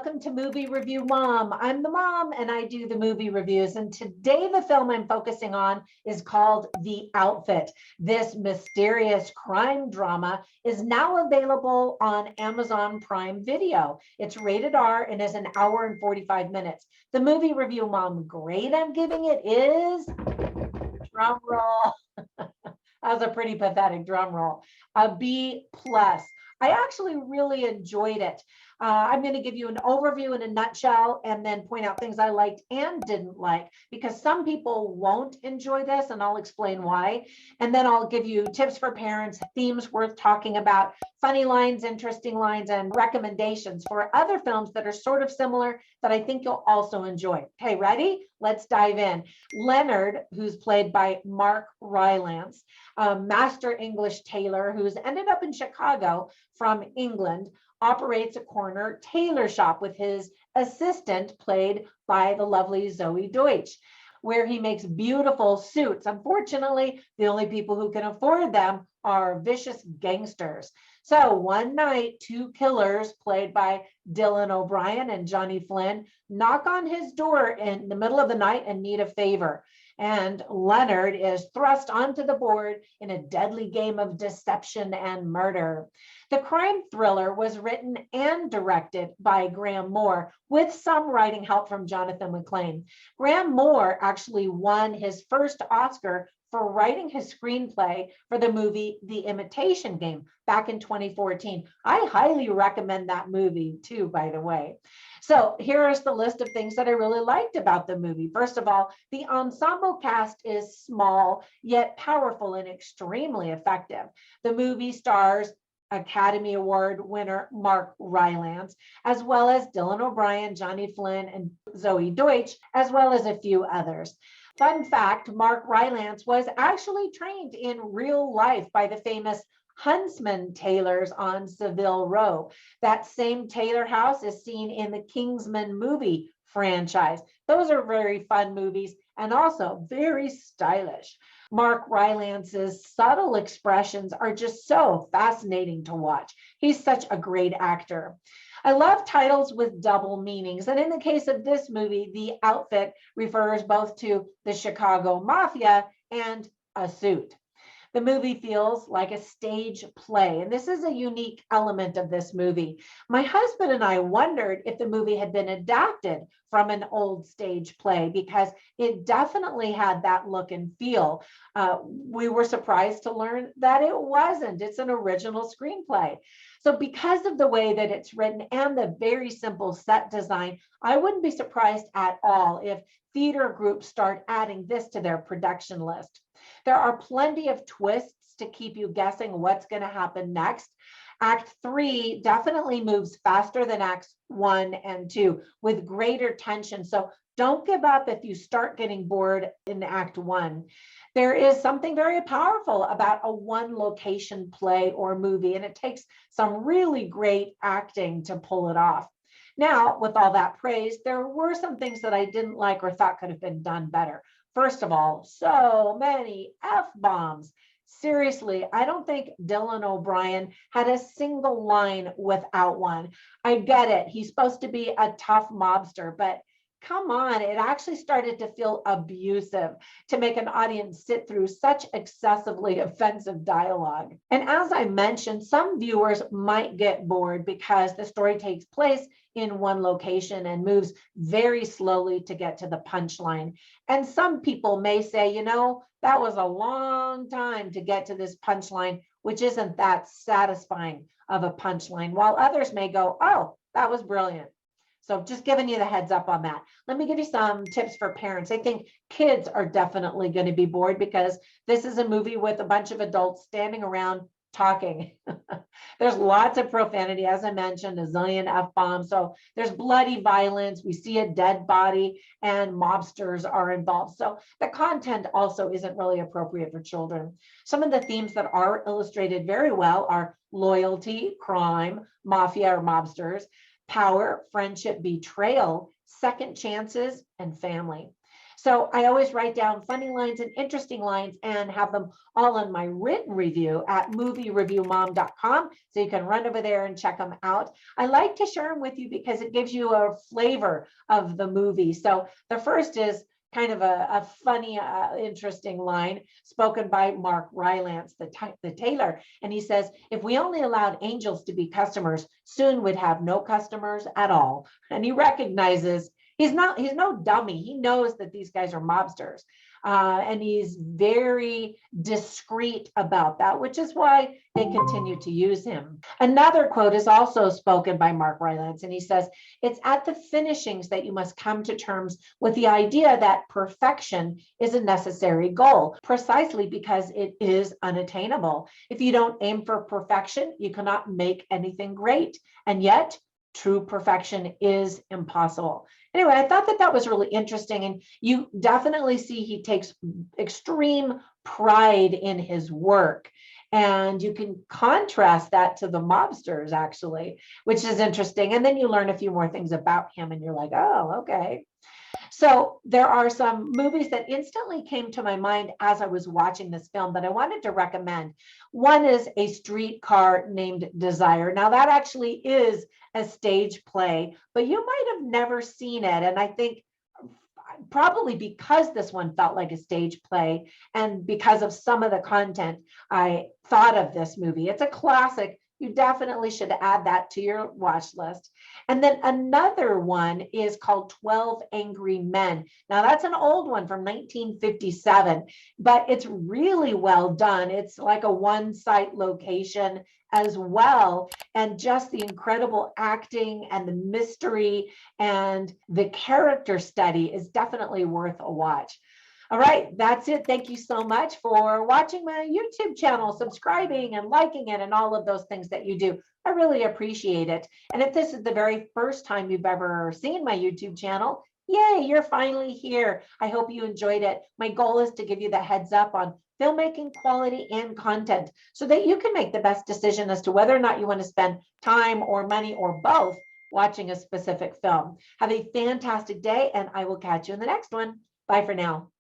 welcome to Movie Review Mom. I'm the mom and I do the movie reviews. And today the film I'm focusing on is called The Outfit. This mysterious crime drama is now available on Amazon Prime Video. It's rated R and is an hour and 45 minutes. The Movie Review Mom grade I'm giving it is, drum roll. That was a pretty pathetic drum roll, a B+. I actually really enjoyed it. I'm going to give you an overview in a nutshell and then point out things I liked and didn't like, because some people won't enjoy this, and I'll explain why. And then I'll give you tips for parents, themes worth talking about, funny lines, interesting lines, and recommendations for other films that are sort of similar that I think you'll also enjoy. Okay, ready? Let's dive in. Leonard, who's played by Mark Rylance, a master English tailor who's ended up in Chicago from England, operates a corner tailor shop with his assistant, played by the lovely Zoe Deutsch, where he makes beautiful suits. Unfortunately, the only people who can afford them are vicious gangsters. So one night, two killers, played by Dylan O'Brien and Johnny Flynn, knock on his door in the middle of the night and need a favor. And Leonard is thrust onto the board in a deadly game of deception and murder. The crime thriller was written and directed by Graham Moore, with some writing help from Jonathan McLean. Graham Moore actually won his first Oscar for writing his screenplay for the movie The Imitation Game back in 2014. I highly recommend that movie too, by the way. So here is the list of things that I really liked about the movie. First of all, the ensemble cast is small, yet powerful and extremely effective. The movie stars Academy Award winner Mark Rylance, as well as Dylan O'Brien, Johnny Flynn, and Zoe Deutsch, as well as a few others. Fun fact, Mark Rylance was actually trained in real life by the famous Huntsman tailors on Savile Row. That same tailor house is seen in the Kingsman movie franchise. Those are very fun movies and also very stylish. Mark Rylance's subtle expressions are just so fascinating to watch. He's such a great actor. I love titles with double meanings. And in the case of this movie, The Outfit refers both to the Chicago Mafia and a suit. The movie feels like a stage play, and this is a unique element of this movie. My husband and I wondered if the movie had been adapted from an old stage play, because it definitely had that look and feel. We were surprised to learn that it wasn't. It's an original screenplay. So because of the way that it's written and the very simple set design, I wouldn't be surprised at all if theater groups start adding this to their production list. There are plenty of twists to keep you guessing what's going to happen next. Act 3 definitely moves faster than Acts 1 and 2 with greater tension. So don't give up if you start getting bored in Act 1. There is something very powerful about a one location play or movie, and it takes some really great acting to pull it off. Now, with all that praise, there were some things that I didn't like or thought could have been done better. First of all, so many F-bombs. Seriously, I don't think Dylan O'Brien had a single line without one. I get it. He's supposed to be a tough mobster, but come on, it actually started to feel abusive to make an audience sit through such excessively offensive dialogue. And as I mentioned, some viewers might get bored because the story takes place in one location and moves very slowly to get to the punchline. And some people may say, you know, that was a long time to get to this punchline, which isn't that satisfying of a punchline, while others may go, oh, that was brilliant. So just giving you the heads up on that. Let me give you some tips for parents. I think kids are definitely going to be bored because this is a movie with a bunch of adults standing around talking. There's lots of profanity, as I mentioned, a zillion F-bombs. So there's bloody violence. We see a dead body and mobsters are involved. So the content also isn't really appropriate for children. Some of the themes that are illustrated very well are loyalty, crime, mafia or mobsters, power, friendship, betrayal, second chances, and family. So I always write down funny lines and interesting lines and have them all in my written review at moviereviewmom.com. So you can run over there and check them out. I like to share them with you because it gives you a flavor of the movie. So the first is kind of a funny, interesting line spoken by Mark Rylance, the tailor. And he says, if we only allowed angels to be customers, soon we'd have no customers at all. And he recognizes he's no dummy. He knows that these guys are mobsters. And he's very discreet about that, which is why they continue to use him. Another quote is also spoken by Mark Rylance, and he says, it's at the finishings that you must come to terms with the idea that perfection is a necessary goal, precisely because it is unattainable. If you don't aim for perfection, you cannot make anything great. And yet, true perfection is impossible. Anyway, I thought that was really interesting. And you definitely see he takes extreme pride in his work. And you can contrast that to the mobsters, actually, which is interesting. And then you learn a few more things about him and you're like, oh, okay. So there are some movies that instantly came to my mind as I was watching this film that I wanted to recommend. One is A Streetcar Named Desire. Now that actually is a stage play, but you might have never seen it. And I think probably because this one felt like a stage play and because of some of the content, I thought of this movie. It's a classic. You definitely should add that to your watch list. And then another one is called 12 Angry Men. Now that's an old one from 1957, but it's really well done. It's like a one-site location as well. And just the incredible acting and the mystery and the character study is definitely worth a watch. All right, that's it. Thank you so much for watching my YouTube channel, subscribing and liking it and all of those things that you do. I really appreciate it. And if this is the very first time you've ever seen my YouTube channel, yay, you're finally here. I hope you enjoyed it. My goal is to give you the heads up on filmmaking quality and content so that you can make the best decision as to whether or not you want to spend time or money or both watching a specific film. Have a fantastic day, and I will catch you in the next one. Bye for now.